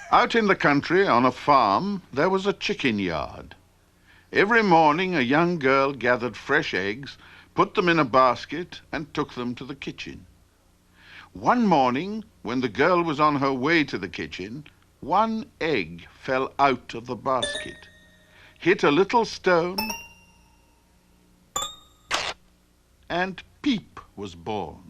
Out in the country, on a farm, there was a chicken yard. Every morning, a young girl gathered fresh eggs, put them in a basket, and took them to the kitchen. One morning, when the girl was on her way to the kitchen, one egg fell out of the basket, hit a little stone, and Peep was born.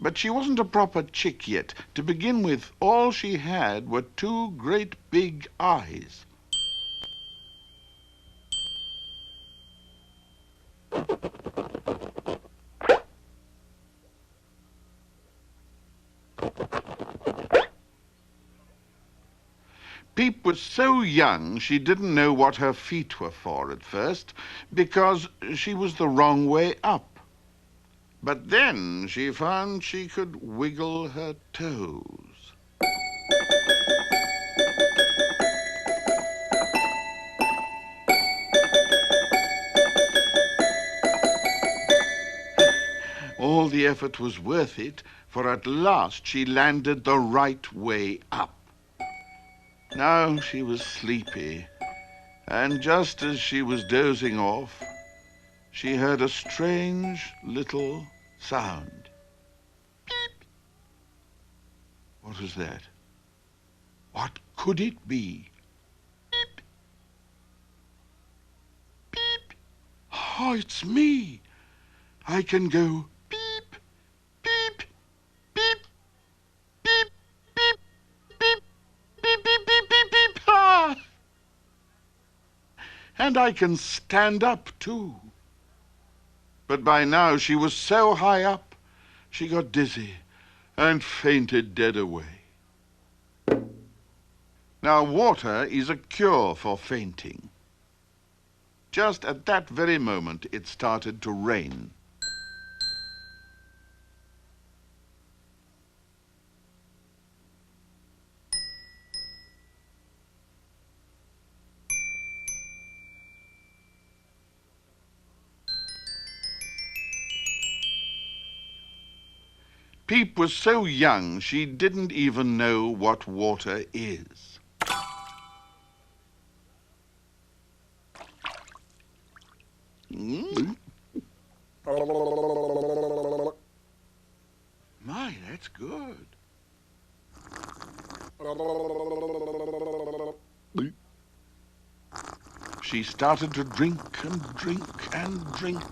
But she wasn't a proper chick yet. To begin with, all she had were two great big eyes. Peep was so young she didn't know what her feet were for at first, because she was the wrong way up. But then she found she could wiggle her toes. All the effort was worth it, for at last she landed the right way up. Now she was sleepy, and just as she was dozing off, she heard a strange little sound. Beep. What was that? What could it be? Beep. Beep. Oh, it's me. I can go beep, beep, beep, beep, beep, beep, beep, beep, beep, beep, beep. Ah! And I can stand up too. But by now she was so high up, she got dizzy and fainted dead away. Now, water is a cure for fainting. Just at that very moment, it started to rain. Peep was so young she didn't even know what water is. My, that's good. She started to drink and drink and drink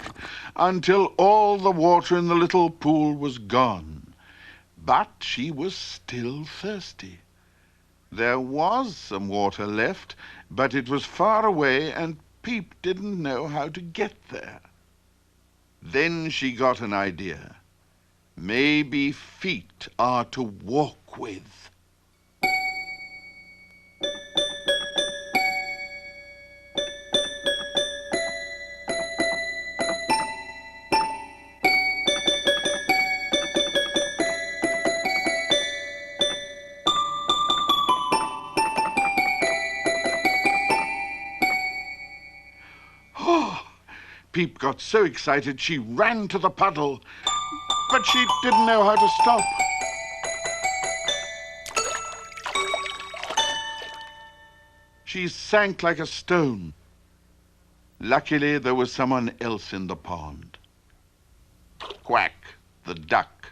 until all the water in the little pool was gone. But she was still thirsty. There was some water left, but it was far away and Peep didn't know how to get there. Then she got an idea. Maybe feet are to walk with. Peep got so excited she ran to the puddle, but she didn't know how to stop. She sank like a stone. Luckily, there was someone else in the pond. Quack, the duck.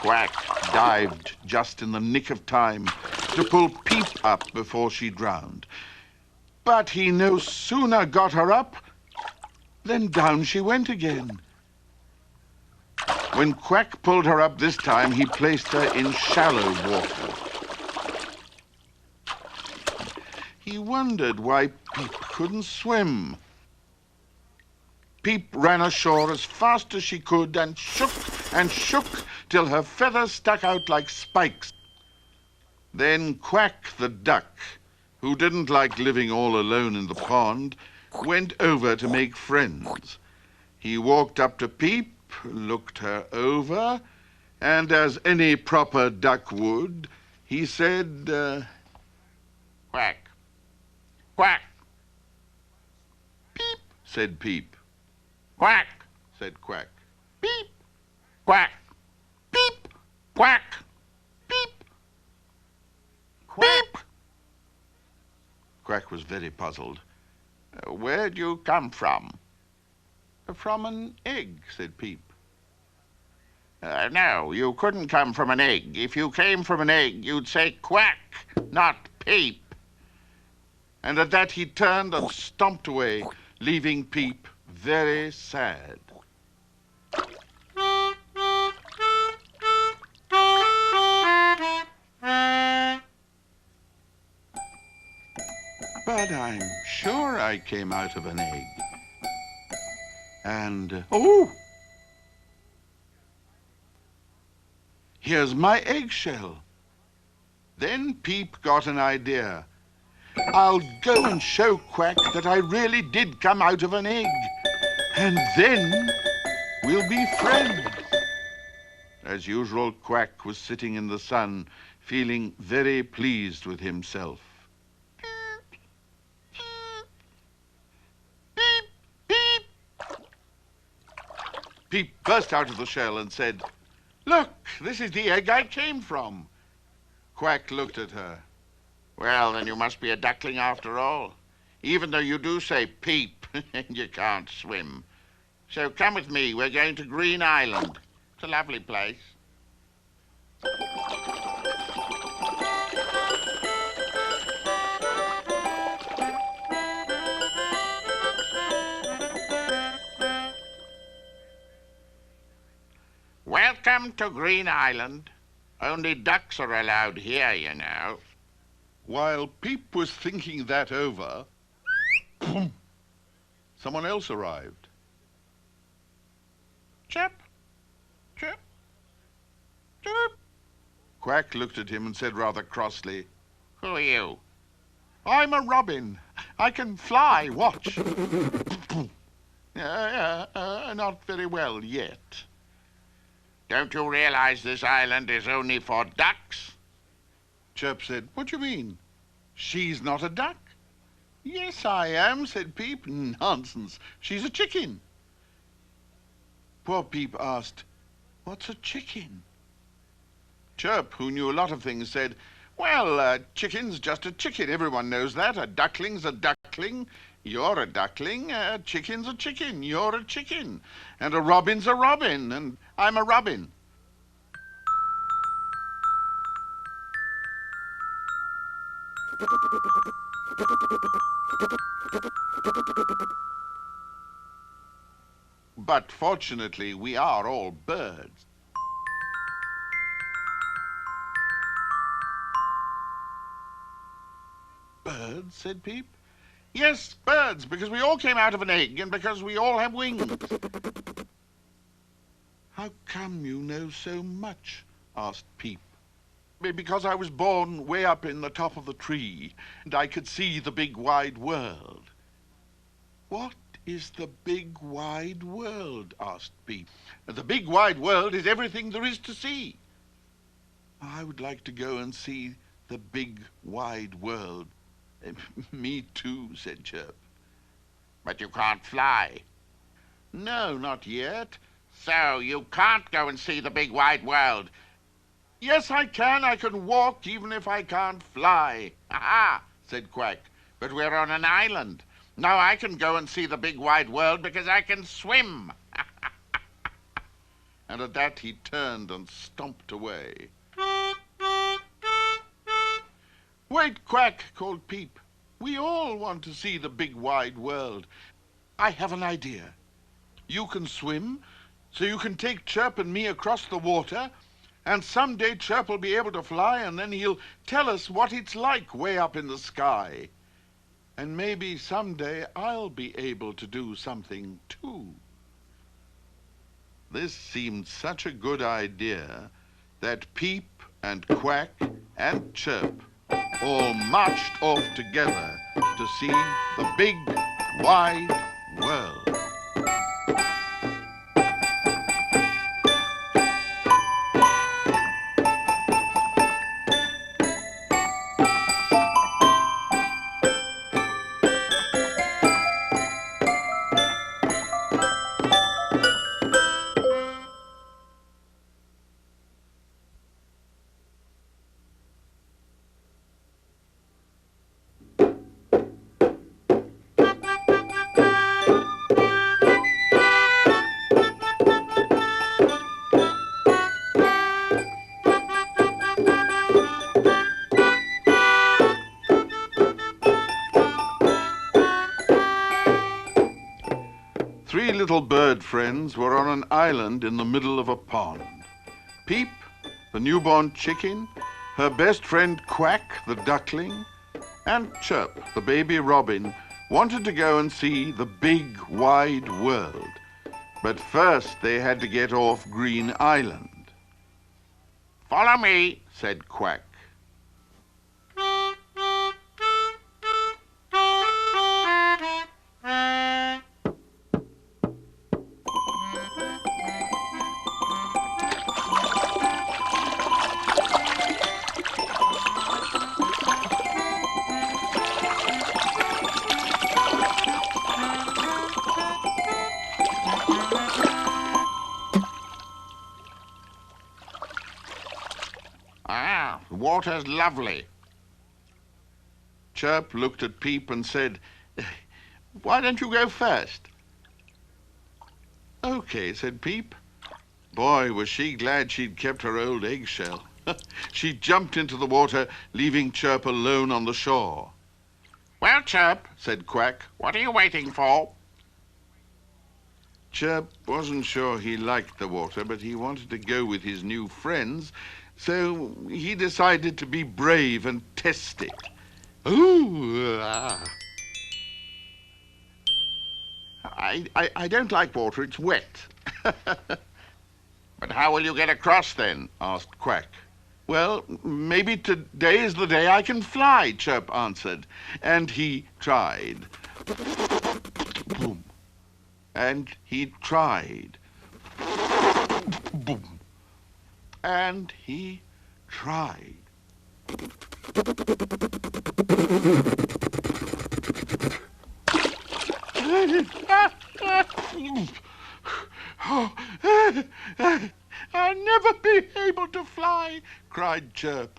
Quack dived just in the nick of time to pull Peep up before she drowned. But he no sooner got her up than down she went again. When Quack pulled her up this time, he placed her in shallow water. He wondered why Peep couldn't swim. Peep ran ashore as fast as she could and shook till her feathers stuck out like spikes. Then Quack the duck, who didn't like living all alone in the pond, went over to make friends. He walked up to Peep, looked her over, and as any proper duck would, he said, "Quack, quack." "Peep," said Peep. "Quack," said Quack. "Peep, quack, peep, quack, peep, quack." Quack was very puzzled. "Where'd you come from?" "From an egg," said Peep. "No, you couldn't come from an egg. If you came from an egg, you'd say quack, not peep." And at that he turned and stomped away, leaving Peep very sad. But I'm sure I came out of an egg. And, oh! Here's my eggshell. Then Peep got an idea. "I'll go and show Quack that I really did come out of an egg. And then we'll be friends." As usual, Quack was sitting in the sun, feeling very pleased with himself. Peep burst out of the shell and said, "Look, this is the egg I came from." Quack looked at her. "Well, then you must be a duckling after all, even though you do say peep and you can't swim. So come with me, we're going to Green Island. It's a lovely place." "Welcome to Green Island. Only ducks are allowed here, you know." While Peep was thinking that over, someone else arrived. "Chip, chip, chip." Quack looked at him and said rather crossly, "Who are you?" "I'm a robin. I can fly, watch." Not very well yet." "Don't you realize this island is only for ducks?" Chirp said, "What do you mean? She's not a duck." "Yes, I am," said Peep. "Nonsense. She's a chicken." Poor Peep asked, "What's a chicken?" Chirp, who knew a lot of things, said, "Well, a chicken's just a chicken. Everyone knows that. A duckling's a duckling. You're a duckling. A chicken's a chicken. You're a chicken. And a robin's a robin. And I'm a robin." But fortunately, we are all birds. "Birds?" said Peep. "Yes, birds, because we all came out of an egg and because we all have wings." "How come you know so much?" asked Peep. "Because I was born way up in the top of the tree, and I could see the big wide world." "What is the big wide world?" asked Peep. "The big wide world is everything there is to see." "I would like to go and see the big wide world." "Me too," said Chirp. "But you can't fly." "No, not yet." "So you can't go and see the big wide world." "Yes, I can. I can walk even if I can't fly." "Ha-ha," said Quack. "But we're on an island. Now I can go and see the big wide world because I can swim." And at that he turned and stomped away. "Wait, Quack," called Peep. "We all want to see the big wide world. I have an idea. You can swim, so you can take Chirp and me across the water, and someday Chirp will be able to fly, and then he'll tell us what it's like way up in the sky. And maybe someday I'll be able to do something too." This seemed such a good idea that Peep and Quack and Chirp all marched off together to see the big, wide world. Three little bird friends were on an island in the middle of a pond. Peep, the newborn chicken, her best friend Quack, the duckling, and Chirp, the baby robin, wanted to go and see the big, wide world. But first they had to get off Green Island. "Follow me," said Quack. "Ah, the water's lovely." Chirp looked at Peep and said, "Why don't you go first?" "Okay," said Peep. Boy, was she glad she'd kept her old eggshell. She jumped into the water, leaving Chirp alone on the shore. "Well, Chirp," said Quack, "what are you waiting for?" Chirp wasn't sure he liked the water, but he wanted to go with his new friends, so he decided to be brave and test it. Ooh! I don't like water, it's wet. "But how will you get across then?" asked Quack. "Well, maybe today is the day I can fly," Chirp answered. And he tried. Boom. And he tried. Boom. And he tried. "I'll never be able to fly," cried Chirp.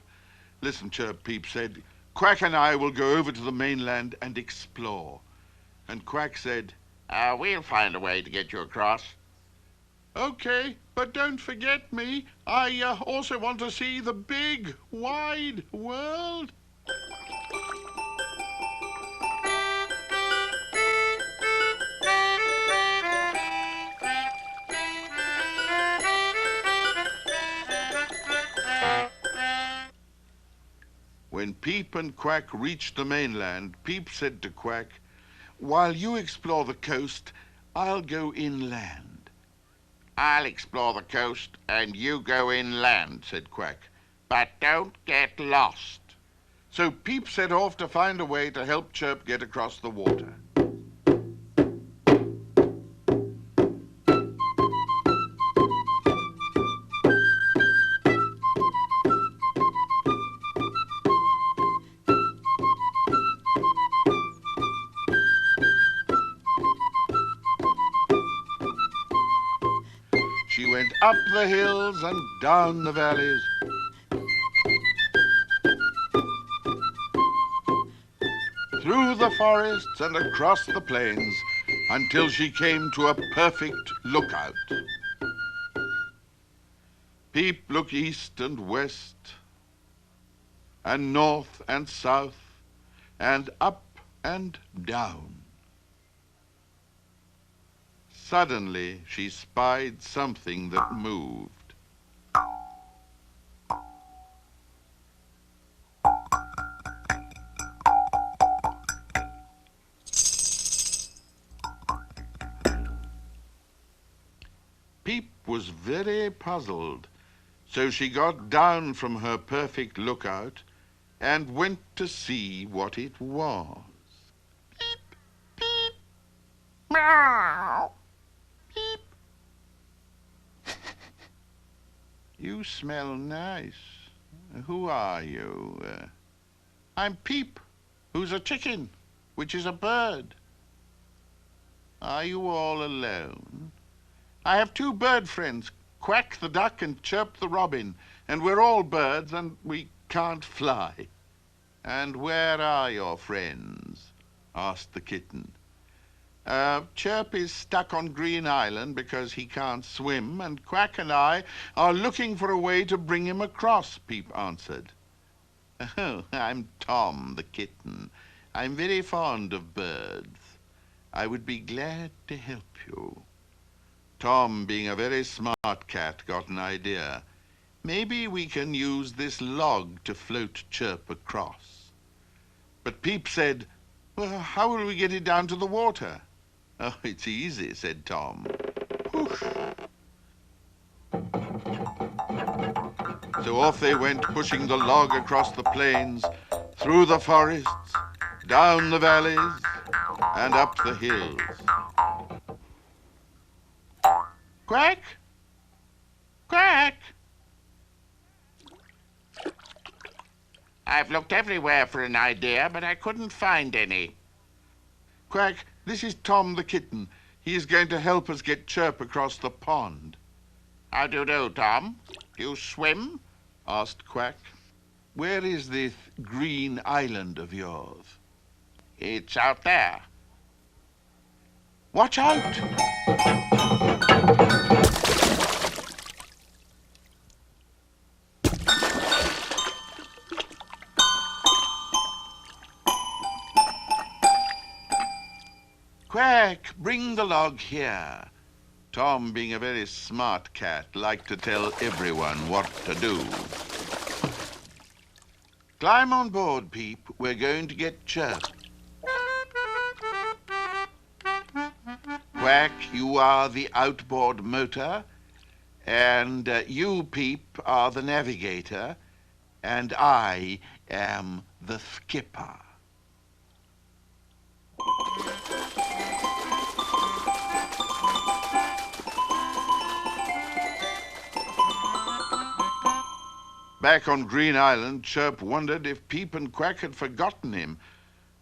"Listen, Chirp," Peep said. "Quack and I will go over to the mainland and explore." And Quack said, "We'll find a way to get you across." "Okay, but don't forget me. I also want to see the big, wide world." When Peep and Quack reached the mainland, Peep said to Quack, "While you explore the coast, I'll go inland." "I'll explore the coast and you go inland," said Quack. "But don't get lost." So Peep set off to find a way to help Chirp get across the water. She went up the hills and down the valleys, through the forests and across the plains, until she came to a perfect lookout. Peep looked east and west, and north and south, and up and down. Suddenly she spied something that moved. Peep was very puzzled, so she got down from her perfect lookout and went to see what it was. Beep, beep, meow, beep. You smell nice. Who are you? I'm Peep, who's a chicken, which is a bird. Are you all alone? I have two bird friends, Quack the duck and Chirp the robin, and we're all birds and we can't fly. And where are your friends? Asked the kitten. Chirp is stuck on Green Island because he can't swim, and Quack and I are looking for a way to bring him across, Peep answered. Oh, I'm Tom the kitten. I'm very fond of birds. I would be glad to help you. Tom, being a very smart cat, got an idea. Maybe we can use this log to float Chirp across. But Peep said, well, how will we get it down to the water? Oh, it's easy, said Tom. Whoosh. So off they went, pushing the log across the plains, through the forests, down the valleys, and up the hills. Quack! Quack! I've looked everywhere for an idea, but I couldn't find any. Quack, this is Tom the kitten. He is going to help us get Chirp across the pond. How do you do, Tom? Do you swim? Asked Quack. Where is this green island of yours? It's out there. Watch out! Quack, bring the log here. Tom, being a very smart cat, liked to tell everyone what to do. Climb on board, Peep. We're going to get Chirp. Quack, you are the outboard motor, and you, Peep, are the navigator, and I am the skipper. Back on Green Island, Chirp wondered if Peep and Quack had forgotten him.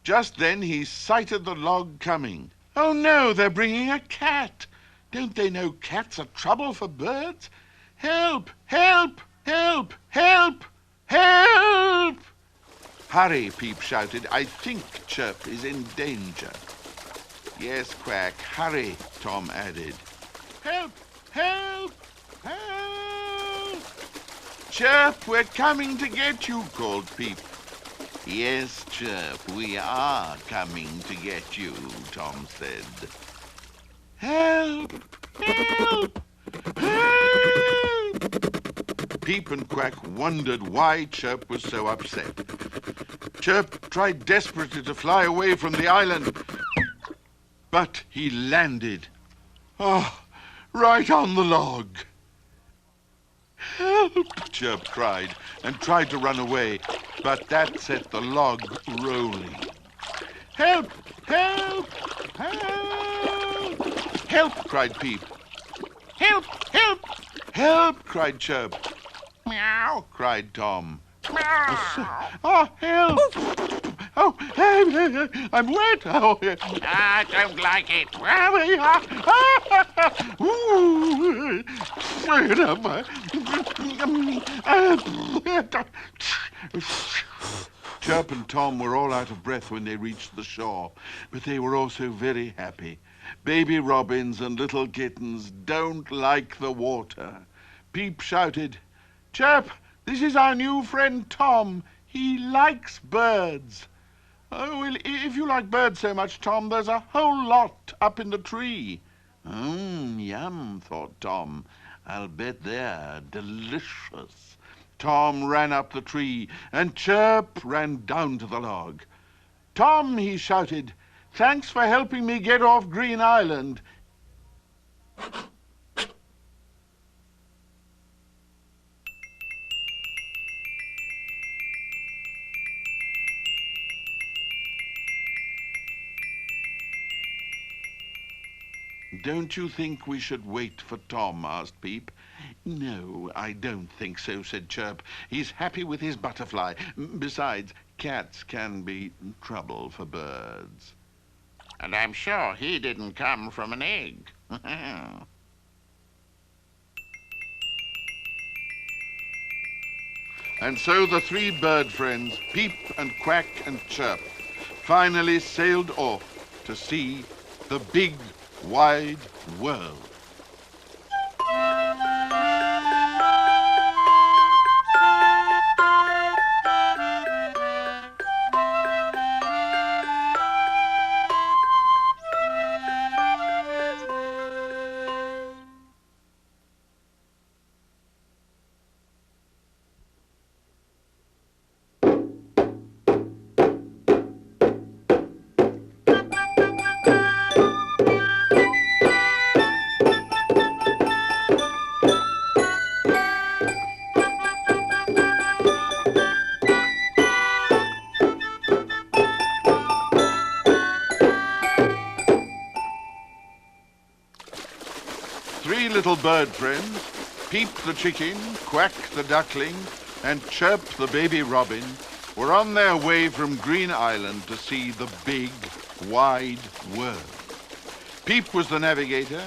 Just then he sighted the log coming. Oh no, they're bringing a cat. Don't they know cats are trouble for birds? Help! Help! Help! Help! Help! Hurry, Peep shouted. I think Chirp is in danger. Yes, Quack, hurry, Tom added. Help! Help! Help! Chirp, we're coming to get you, called Peep. Yes, Chirp, we are coming to get you, Tom said. Help! Help! Help! Peep and Quack wondered why Chirp was so upset. Chirp tried desperately to fly away from the island, but he landed. Oh, right on the log. Help! Chirp cried and tried to run away, but that set the log rolling. Help! Help! Help! Help! Cried Peep. Help! Help! Help! Cried Chirp. Meow! Cried Tom. Meow! Oh, help! Oh, I'm wet. Oh, I don't like it. Chirp and Tom were all out of breath when they reached the shore, but they were also very happy. Baby robins and little kittens don't like the water. Peep shouted, Chirp, this is our new friend Tom. He likes birds. Oh, well, if you like birds so much, Tom, there's a whole lot up in the tree. Yum, thought Tom. I'll bet they're delicious. Tom ran up the tree, and Chirp ran down to the log. Tom, he shouted, thanks for helping me get off Green Island. Don't you think we should wait for Tom? Asked Peep. No, I don't think so, said Chirp. He's happy with his butterfly. Besides, cats can be trouble for birds. And I'm sure he didn't come from an egg. And so the three bird friends, Peep and Quack and Chirp, finally sailed off to see the big, wide world. Three little bird friends, Peep the chicken, Quack the duckling, and Chirp the baby robin, were on their way from Green Island to see the big, wide world. Peep was the navigator,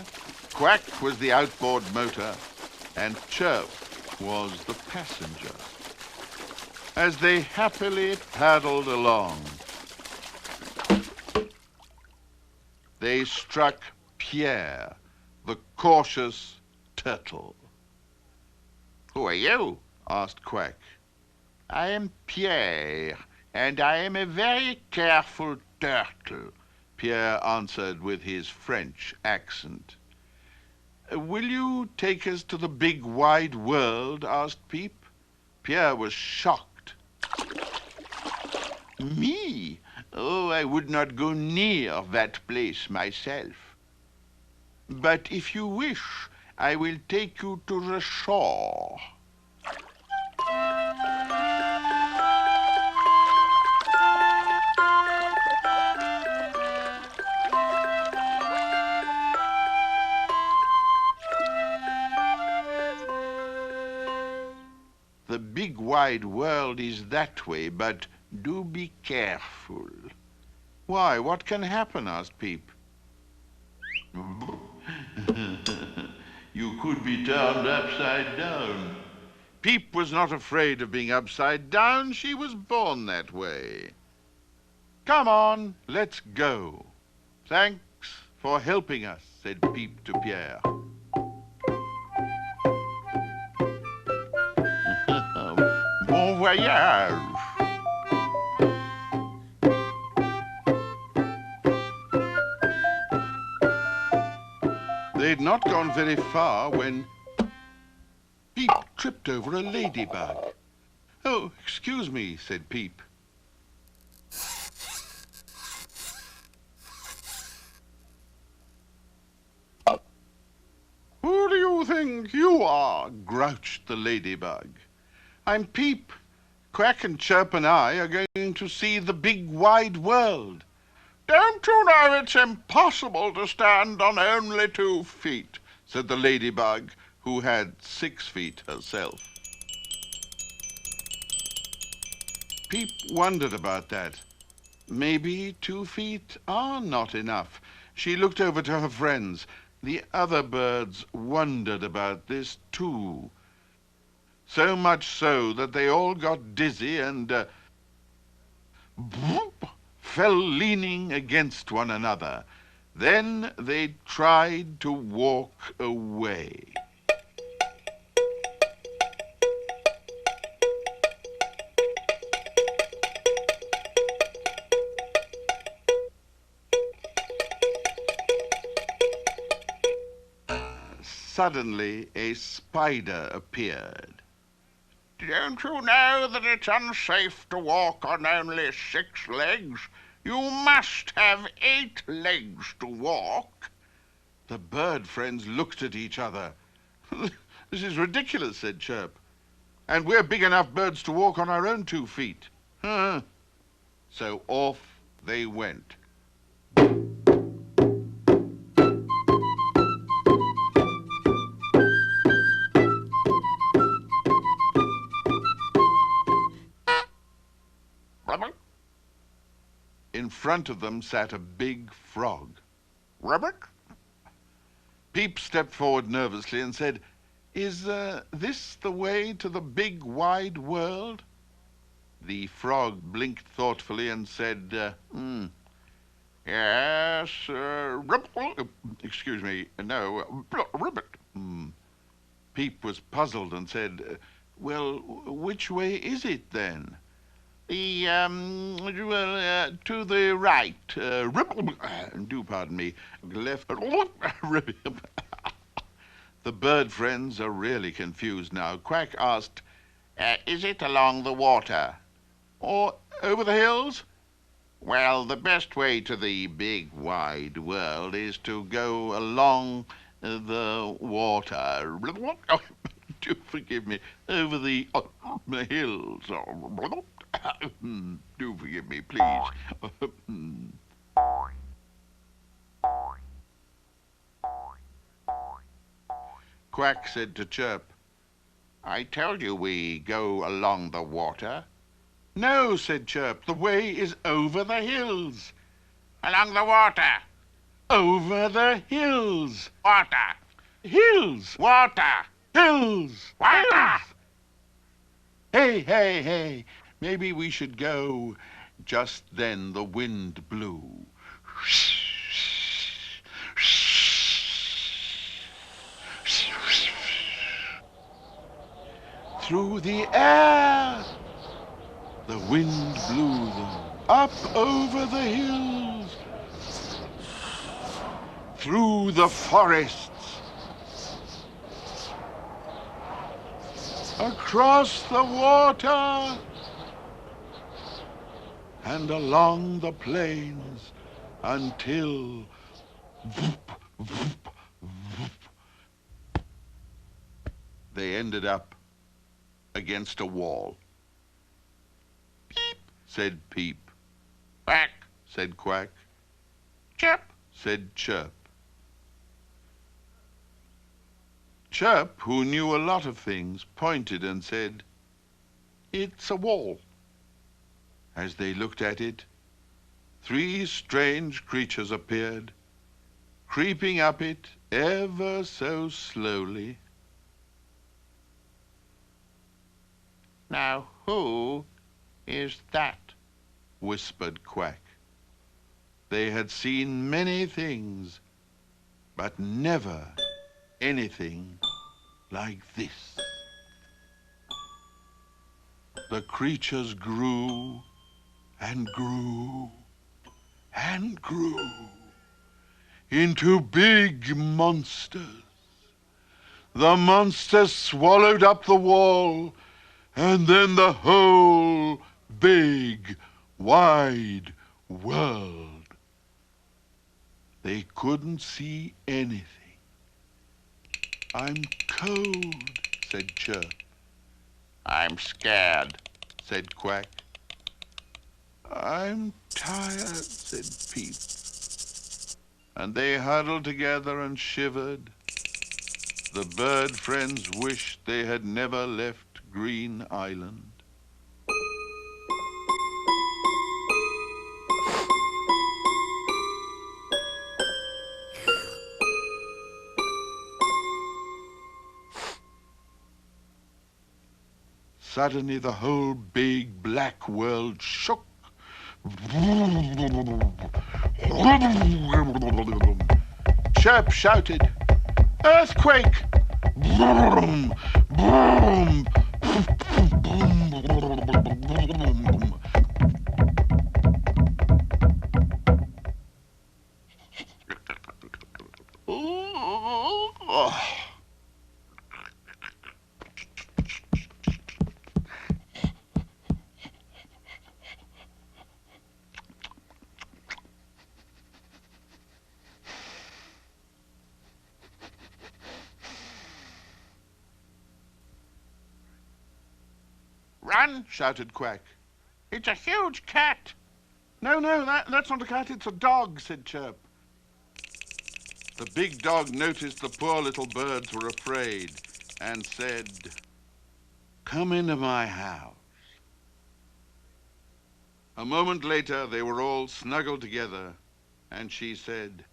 Quack was the outboard motor, and Chirp was the passenger. As they happily paddled along, they struck Pierre, the cautious turtle. Who are you? Asked Quack. I am Pierre, and I am a very careful turtle. Pierre answered with his French accent. Will you take us to the big wide world? Asked Peep. Pierre was shocked. Me? Oh, I would not go near that place myself. But if you wish, I will take you to the shore. The big wide world is that way, but do be careful. Why, what can happen? Asked Peep. You could be turned upside down. Peep was not afraid of being upside down. She was born that way. Come on, let's go. Thanks for helping us, said Peep to Pierre. Bon voyage. They'd not gone very far when Peep tripped over a ladybug. Oh, excuse me, said Peep. Who do you think you are? Grouched the ladybug. I'm Peep. Quack and Chirp and I are going to see the big wide world. Don't you know it's impossible to stand on only 2 feet? Said the ladybug, who had 6 feet herself. Peep wondered about that. Maybe 2 feet are not enough. She looked over to her friends. The other birds wondered about this too. So much so that they all got dizzy and fell leaning against one another. Then they tried to walk away. Suddenly, a spider appeared. Don't you know that it's unsafe to walk on only 6 legs? You must have 8 legs to walk. The bird friends looked at each other. This is ridiculous, said Chirp. And we're big enough birds to walk on our own 2 feet. Huh? So off they went. In front of them sat a big frog. Ribbit? Peep stepped forward nervously and said, "Is this the way to the big wide world?" The frog blinked thoughtfully and said, Yes, excuse me, no, ribbit. Peep was puzzled and said, "Well, which way is it then?" To the right, Do pardon me, left. The bird friends are really confused now. Quack asked, is it along the water? "Or over the hills?" Well, the best way to the big wide world is to go along the water. Oh, do forgive me, over the hills. Do forgive me, please. Quack said to Chirp, I told you we go along the water. "No," said Chirp, "the way is over the hills." Along the water. Over the hills. Water. Hills. Water. Hills. Water. Hills. Hey, hey, hey. Maybe we should go. Just then the wind blew. Through the air. The wind blew them up over the hills, through the forests, across the water, and along the plains until voop, voop, voop, they ended up against a wall. Peep, Said Peep. quack, Said Quack. chirp. Said Chirp. Chirp, who knew a lot of things, pointed and said, "It's a wall." As they looked at it, 3 strange creatures appeared, creeping up it ever so slowly. Now, who is that? Whispered Quack. They had seen many things, but never anything like this. The creatures grew and grew and grew into big monsters. The monsters swallowed up the wall, and then the whole big, wide world. They couldn't see anything. "I'm cold," said Chirp. I'm scared. Said Quack. "I'm tired," said Peep. And they huddled together and shivered. The bird friends wished they had never left Green Island. Suddenly the whole big black world shook. Chirp shouted, "Earthquake!" Boom, boom, Run! shouted Quack. It's a huge cat. No, that's not a cat, it's a dog," said Chirp. The big dog noticed the poor little birds were afraid and said, "Come into my house." A moment later, they were all snuggled together, and she said,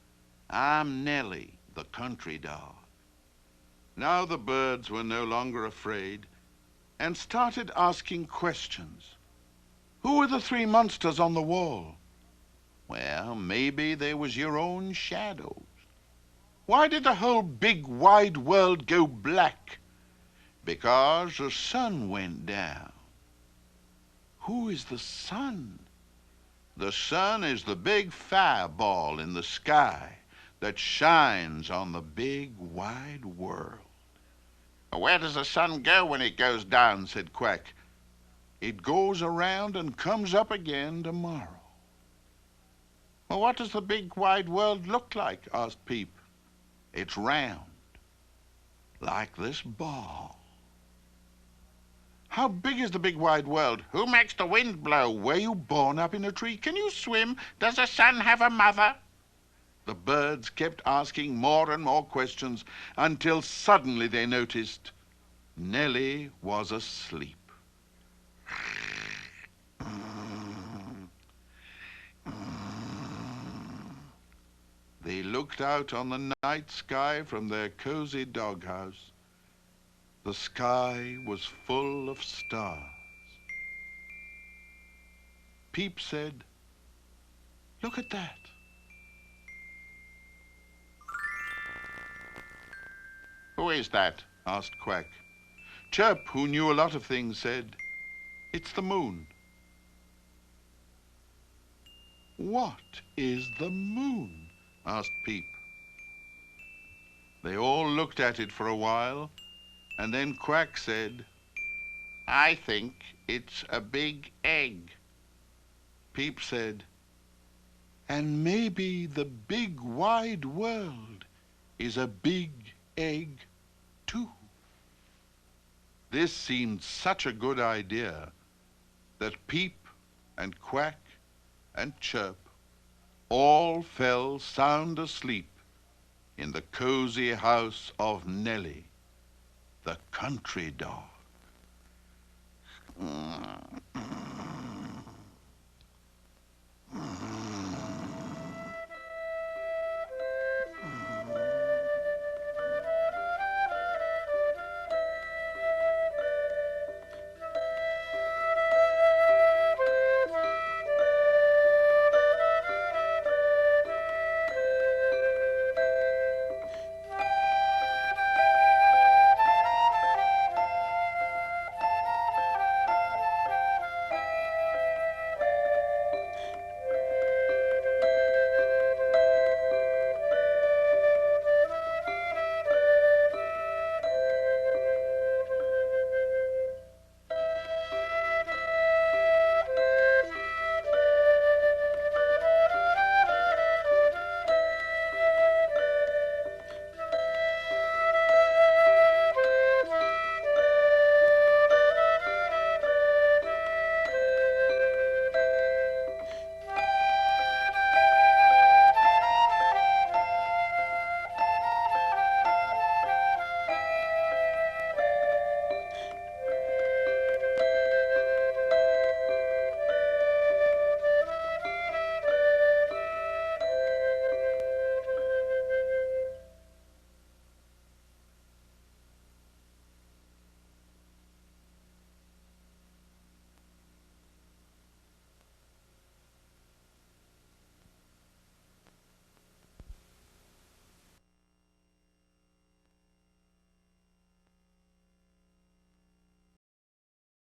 "I'm Nellie, the country dog." Now the birds were no longer afraid and started asking questions. Who were the three monsters on the wall? Well, maybe they was your own shadows. Why did the whole big wide world go black? Because the sun went down. Who is the sun? The sun is the big fireball in the sky that shines on the big wide world. Where does the sun go when it goes down? Said Quack. It goes around and comes up again tomorrow. Well, what does the big wide world look like? Asked Peep. It's round, like this ball. How big is the big wide world? Who makes the wind blow? Were you born up in a tree? Can you swim? Does the sun have a mother? The birds kept asking more and more questions until suddenly they noticed Nellie was asleep. They looked out on the night sky from their cozy doghouse. The sky was full of stars. Peep said, "Look at that." "Who is that?" asked Quack. Chirp, who knew a lot of things, said, "It's the moon." "What is the moon?" asked Peep. They all looked at it for a while, and then Quack said, "I think it's a big egg." Peep said, "And maybe the big wide world is a big egg too." This seemed such a good idea that Peep and Quack and Chirp all fell sound asleep in the cozy house of Nellie, the country dog.